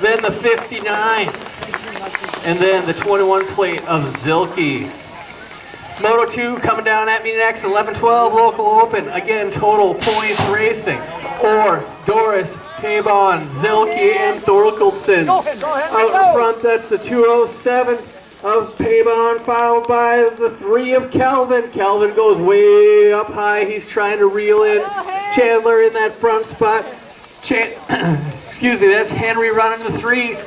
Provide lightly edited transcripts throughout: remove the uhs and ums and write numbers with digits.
then the 59, and then the 21 plate of Zilke. Moto 2 coming down at me next, 11-12 local open. Again, total points racing. Or Doris, Pabon, Zilke, and Thorkelson. Out in front, that's the 207 of Pabon, followed by the 3 of Calvin. Calvin goes way up high. He's trying to reel in Chandler in that front spot. Excuse me, that's Henry running the 3.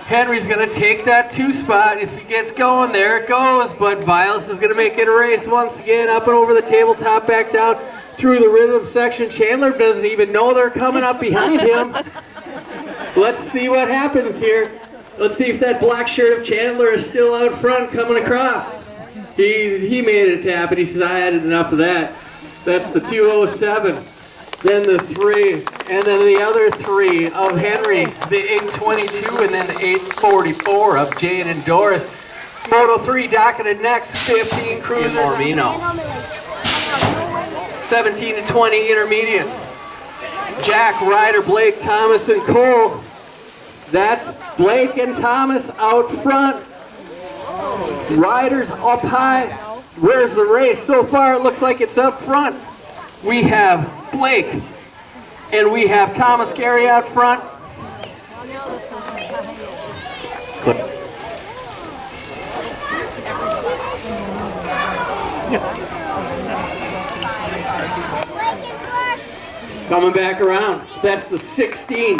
Henry's going to take that 2 spot. If he gets going, there it goes. But Vilas is going to make it a race once again, up and over the tabletop, back down through the rhythm section. Chandler doesn't even know they're coming up behind him. Let's see what happens here. Let's see if that black shirt of Chandler is still out front coming across. He made it happen. He says, I had enough of that. That's the 207. Then the 3, and then the other 3 of Henry, the 822, and then the 844 of Jade and Doris. Moto 3 docketed next, 15 cruisers. Mormino. 17 to 20 intermediates. Jack, Ryder, Blake, Thomas, and Cole. That's Blake and Thomas out front. Ryder's up high. Where's the race? So far, it looks like it's up front. We have Blake, and we have Thomas Gary out front. Clip. Coming back around, that's the 16,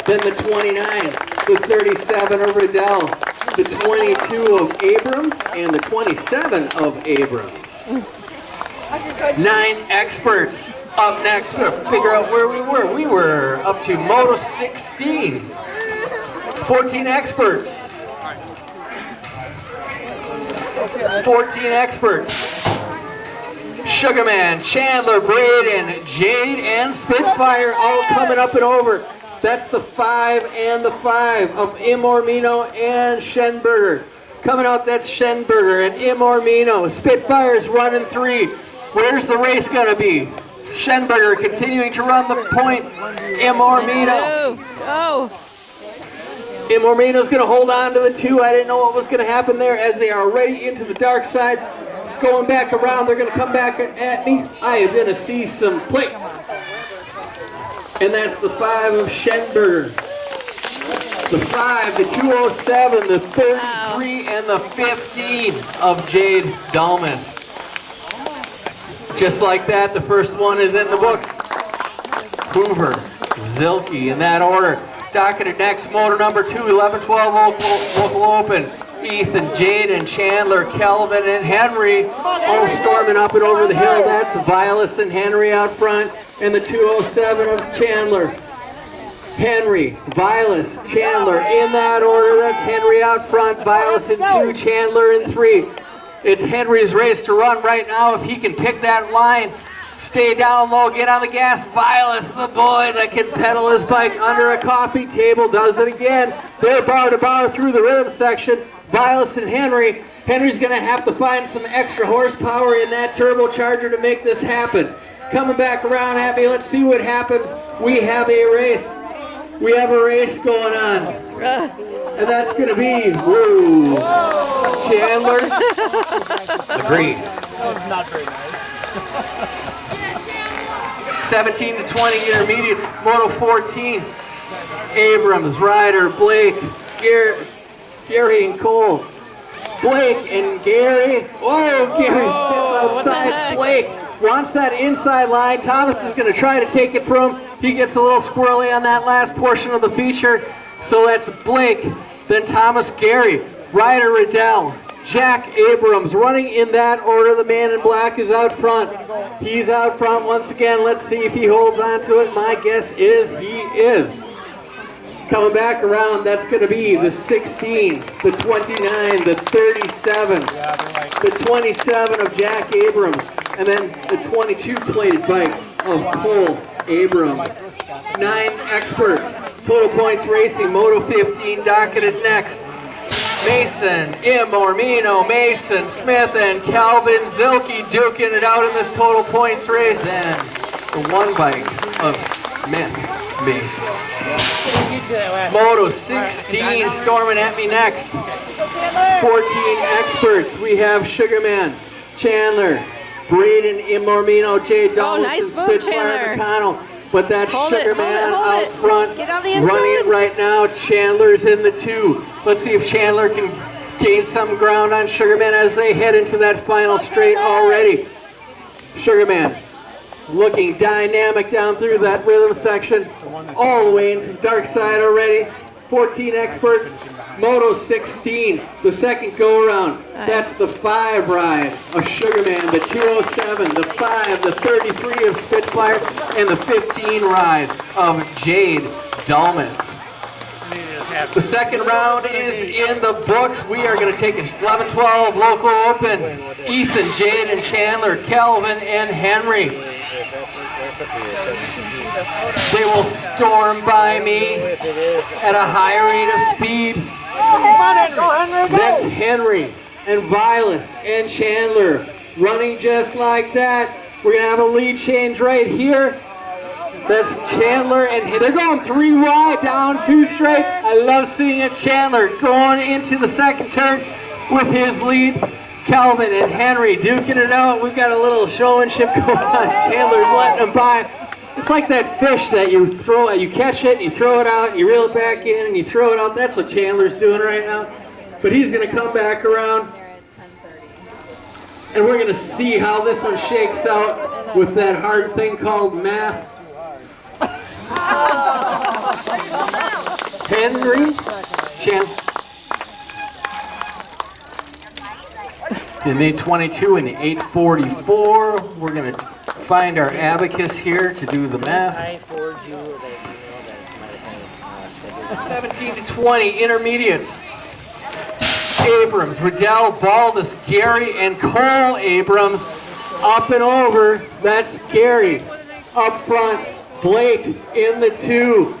then the 29, the 37 of Riddell, the 22 of Abrams, and the 27 of Abrams. 9 experts up next to figure out where we were. We were up to Moto 16. 14 experts. 14 experts. Sugarman, Chandler, Braden, Jade, and Spitfire all coming up and over. That's the 5 and the 5 of Imormino and Schenberger. Coming out, that's Schenberger and Imormino. Spitfire's running 3. Where's the race going to be? Schenberger continuing to run the point. Imormino. Imormino's going to hold on to the 2. I didn't know what was going to happen there as they are already into the dark side. Going back around, they're going to come back at me. I am going to see some plates. And that's the 5 of Schenberger. The 5, the 207, the 33, and the 15 of Jade Dalmas. Just like that, the first one is in the books. Hoover, Zilke, in that order. Docketed next, motor number 2, 11-12 local open. Ethan, Jade, and Chandler, Kelvin, and Henry all storming up and over the hill. That's Vilas and Henry out front, and the 207 of Chandler. Henry, Vilas, Chandler, in that order. That's Henry out front, Vilas in 2, Chandler in 3. It's Henry's race to run right now. If he can pick that line, stay down low, get on the gas. Vilas, the boy that can pedal his bike under a coffee table, does it again. They're bar to bar through the rhythm section. Vilas and Henry. Henry's going to have to find some extra horsepower in that turbocharger to make this happen. Coming back around at me, let's see what happens. We have a race. We have a race going on. And that's going to be, woo, Chandler. Agreed. Not very nice. 17 to 20 intermediates, Moto 14. Abrams, Ryder, Blake, Gary and Cole. Blake and Gary. Oh, Gary spits outside. Blake wants that inside line. Thomas is going to try to take it from him. He gets a little squirrely on that last portion of the feature. So that's Blake, then Thomas Gary, Ryder Riddell, Jack Abrams, running in that order. The man in black is out front. He's out front once again. Let's see if he holds on to it. My guess is he is. Coming back around, that's going to be the 16, the 29, the 37, the 27 of Jack Abrams, and then the 22 plated bike of Cole Abrams. 9 experts, total points racing, Moto 15, docketed next. Mason, Imormino, Mason, Smith, and Calvin Zilke duking it out in this total points race. And the 1 bike of Smith, base. Moto 16 storming at me next. 14 experts. We have Sugarman, Chandler, Braden Imormino, Jay Dawson, nice move, Spitfire McConnell. But that's Sugarman out front, Get on the running inside. it right now. Chandler's in the 2. Let's see if Chandler can gain some ground on Sugarman as they head into that final straight already. Sugarman looking dynamic down through that rhythm section, all the way into the dark side already. 14 experts. Moto 16, the second go-around. Nice. That's the 5 ride of Sugarman, the 207, the 5, the 33 of Spitfire, and the 15 ride of Jade Dalmas. The second round is in the books. We are going to take a 11-12 local open. Ethan, Jade, and Chandler, Kelvin, and Henry. They will storm by me at a high rate of speed. That's Henry and Vilas and Chandler running just like that. We're going to have a lead change right here. That's Chandler, and they're going 3 wide, down 2 straight. I love seeing it. Chandler going into the second turn with his lead. Calvin and Henry duking it out. We've got a little showmanship going on. Chandler's letting them by. It's like that fish that you throw, you catch it, and you throw it out, and you reel it back in, and you throw it out. That's what Chandler's doing right now. But he's going to come back around, and we're going to see how this one shakes out with that hard thing called math. Henry, Chandler. In the 822 and the 844, we're going to find our abacus here to do the math. 17 to 20 intermediates. Abrams, Riddell, Baldus, Gary, and Cole Abrams up and over. That's Gary. Up front, Blake in the 2.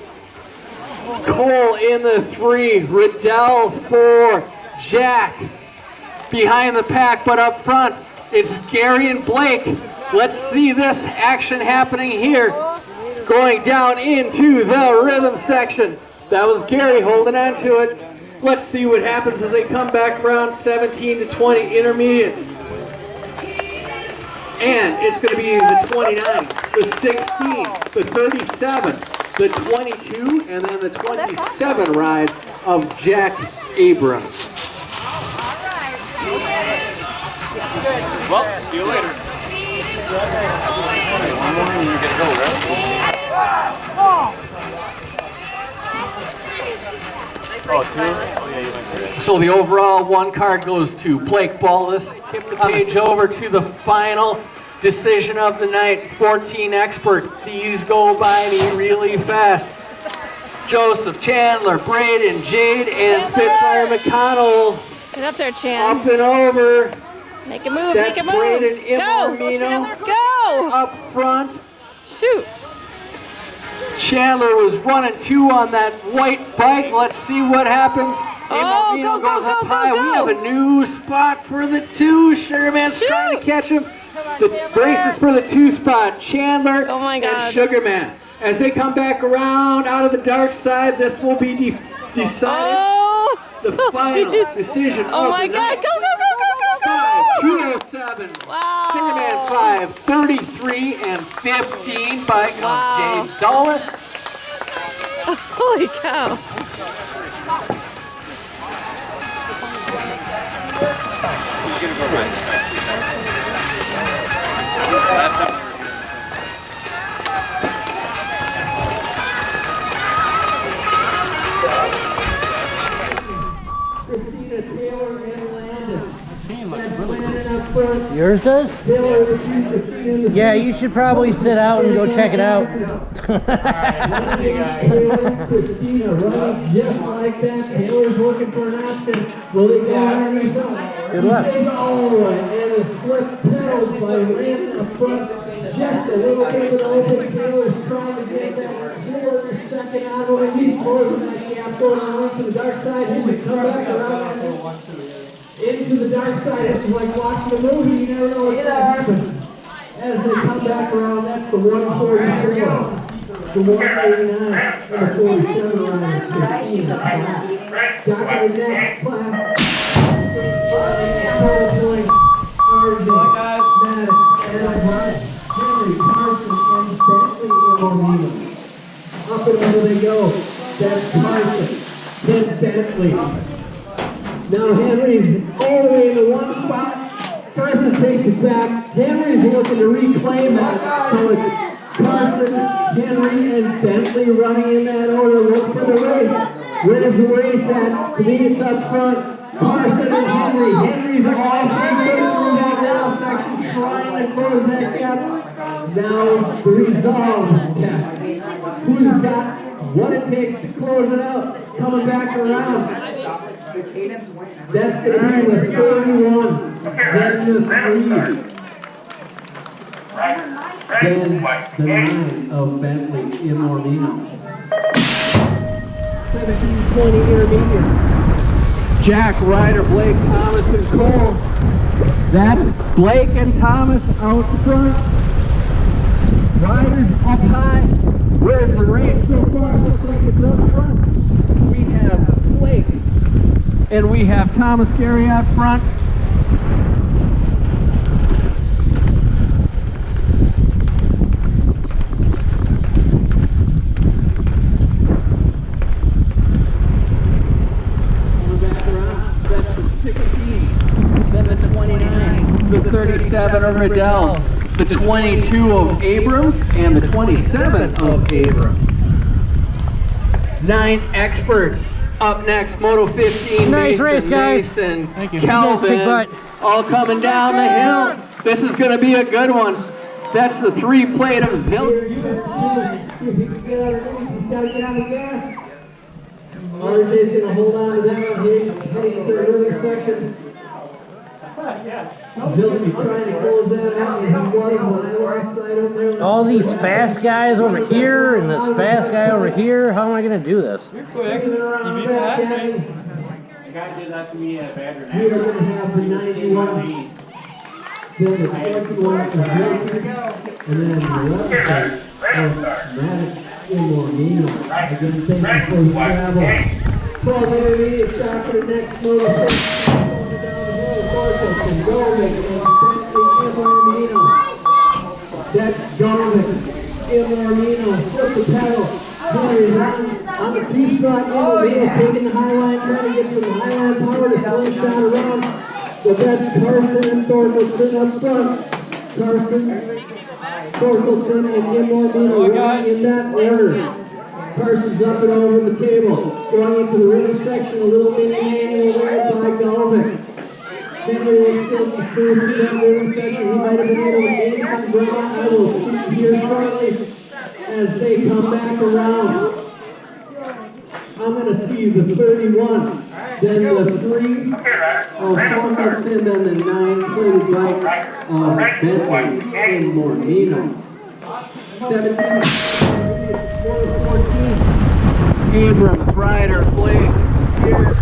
Cole in the 3. Riddell 4. Jack behind the pack, but up front, it's Gary and Blake. Let's see this action happening here. Going down into the rhythm section. That was Gary holding on to it. Let's see what happens as they come back around. 17 to 20 intermediates. And it's going to be the 29, the 16, the 37, the 22, and then the 27 ride of Jack Abrams. Well, see you later. So the overall 1 card goes to Blake Baldus. Tip the page over to the final decision of the night. 14 expert. These go by me really fast. Joseph, Chandler, Braden, Jade, and Spitfire McConnell. Get up there, Chan. Up and over. Make a move, That's make a move. Braden Go! Imormino. Go! Up front. Shoot. Chandler was running 2 on that white bike. Let's see what happens. Imormino goes up high. We have a new spot for the 2. Sugarman's trying to catch him. The braces for the 2 spot. Chandler and Sugarman. As they come back around out of the dark side, this will be decided. The final decision Oh of my the God! night. Go, go, go, go, go, go! 207. Wow. Sugarman 5, 33, and 15 bike of Jade Dallas. Holy cow! Who's gonna go right? Last time. Christina Taylor and Landon. Yours does? Yeah, you should probably sit out and go check it out. Christina running just like that. Taylor's looking for an option. Will they go underneath? Good luck. Stays all the way, and a slip pedals by Landon up front. Just a little bit of an open. Taylor's trying to get that quarter second out of it. He's closing that gap going on to the dark side. He's going to come back around into the dark side. This is like watching a movie. You never know what's going to happen. As they come back around, that's the 144. the 189 and the 47 rider, Christina Class. Got the next class. RJ, Maddox, Abrams, Henry, Carson, and Bentley Ilomino. Up and over they go. That's Carson, then Bentley. Now Henry's all the way in the one spot. Carson takes it back. Henry's looking to reclaim that. So it's Carson, Henry, and Bentley running in that order. Look for the race. Where's the race at? To me, it's up front. Carson and Henry. Henry's off and good through that now section, trying to close that gap. Now the resolve test. Who's got what it takes to close it out? Coming back around. That's going to be the 31, then the 3, then the 9 of Bentley Imormino. 17-20 intermediates. Jack, Ryder, Blake, Thomas, and Cole. That's Blake and Thomas out front. Ryder's up high. Where's the race so far? Looks like it's up front. We have Blake and we have Thomas Gary out front. The 29, the 37 of Riddell, the 22 of Abrams, and the 27 of Abrams. 9 experts. Up next, Moto 15, Nice Mason, race, guys. Mason, Thank you. Calvin, Big butt. all coming down the hill. This is going to be a good one. That's the 3 plate of Zillion. He's got to get on the gas. RJ's going to hold on to that one, heading to another section. Zillion trying to close that out, and he was when I lost sight of there. All these fast guys over here and this fast guy over here. How am I going to do this? You're quick. You beat the last race. The guy did that to me at Badger. We are going to have the 91, then the 21 of Zillion, and then the 11 of Maddox Imormino. Again, thank you for your travel. 12 intermediate start for the next motor. That's Garvin, Imormino, flip the pedal. Henry's on the 2 spot. Imormino's taking the high line, trying to get some high line power to slingshot around. But that's Carson and Thorkelson up front. Carson, Thorkelson, and Imormino running in that order. Carson's up and over the table. Going into the rhythm section, a little mini manual there by Galvin. Henry looks silky smooth through that rhythm section. He might have been able to gain some ground. I will see here shortly as they come back around. I'm going to see the 31, then the 3 of Thorkelson, then the 9-plated bike of Bentley Imormino. 17, 14, Abrams, Ryder, Blake, Gary,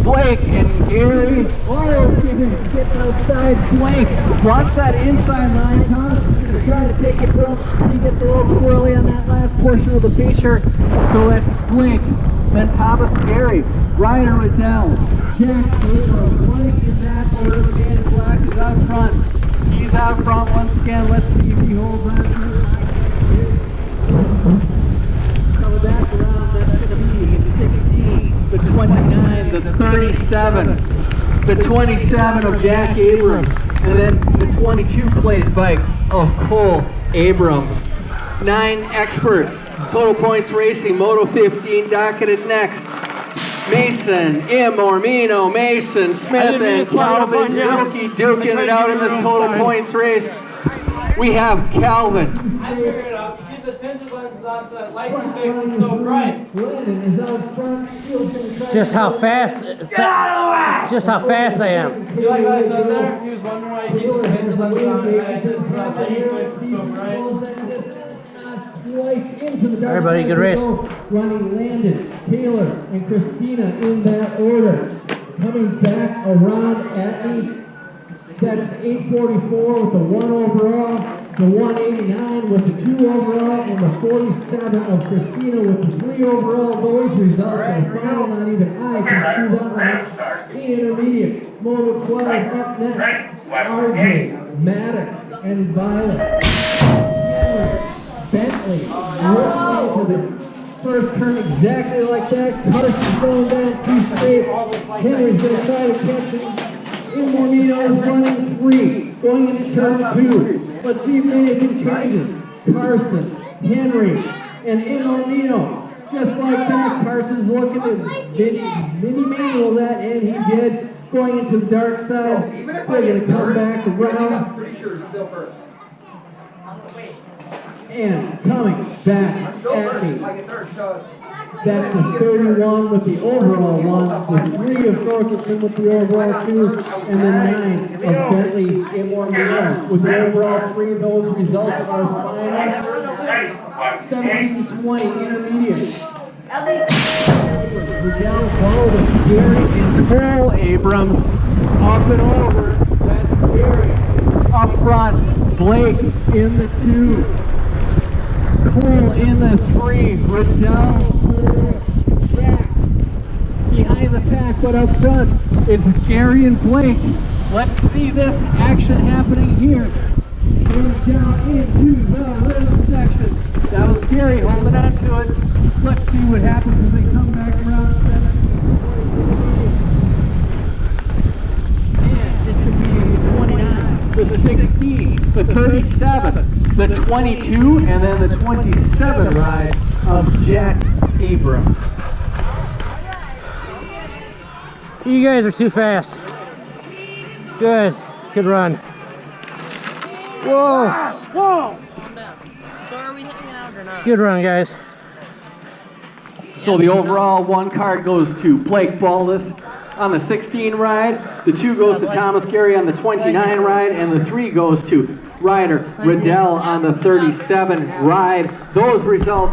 Blake and Gary. Oh, Gary's getting outside. Blake, watch that inside line, Tom. He's trying to take it from. He gets a little squirrely on that last portion of the feature. So that's Blake, then Thomas Gary, Ryder Riddell, Jack Abrams, Blake in that order. Dan Black is out front. He's out front once again. Let's see if he holds on to it. Coming back around, that's going to be 16, the 29, the 37, the 27 of Jack Abrams, and then the 22 plated bike of Cole Abrams. 9 experts, Total Points Racing, Moto 15, docketed next. Mason, Imormino, Mason, Smith, and Calvin Zilke duking it out in this Total Points race. We have Calvin. I figured it out. Keep the tinted lenses off that light you fixed, it's so bright. Just how fast I am. You like what I said there? He was wondering why he keeps the tinted lenses on and I said it's not that you fixed, it's so bright. Everybody, good race. Running Landon, Taylor, and Christina in that order. Coming back around at me. That's the 844 with the 1 overall. the 189 with the 2 overall, and the 47 of Christina with the 3 overall. Those results are final. Not even I can screw that one. In intermediates, Moto 12 up next. RJ, Maddox, and Violet. Bentley rolling into the first turn exactly like that. Carson's going down 2 straight. Henry's going to try to catch him. Mormino is running 3, going into turn 2. Let's see if anything changes. Carson, Henry, and Mormino. Just like that, Carson's looking to mini manual that, and he did. Going into the dark side. They're going to come back around. Pretty sure it's still first. And coming back at me. That's the 31 with the overall 1, the 3 of Thorkelson with the overall 2, and the 9 of Bentley Mormino with the overall 3. Those results are final. 17-20 intermediate. We're down below with Gary and Cole Abrams up and over. That's Gary. Up front, Blake in the 2. Cole in the 3. Riddell, Jack behind the pack, but up front it's Gary and Blake. Let's see this action happening here. Going down into the rhythm section. That was Gary holding on to it. Let's see what happens as they come back around 7. And it's going to be the 29, the 16, the 37, the 22, and then the 27 ride of Jack Abrams. You guys are too fast. Good. Good run. Whoa. Whoa. So are we hitting it out or not? Good run, guys. So the overall 1 card goes to Blake Baldus on the 16 ride, the 2 goes to Thomas Gary on the 29 ride, and the 3 goes to Ryder Riddell on the 37 ride. Those results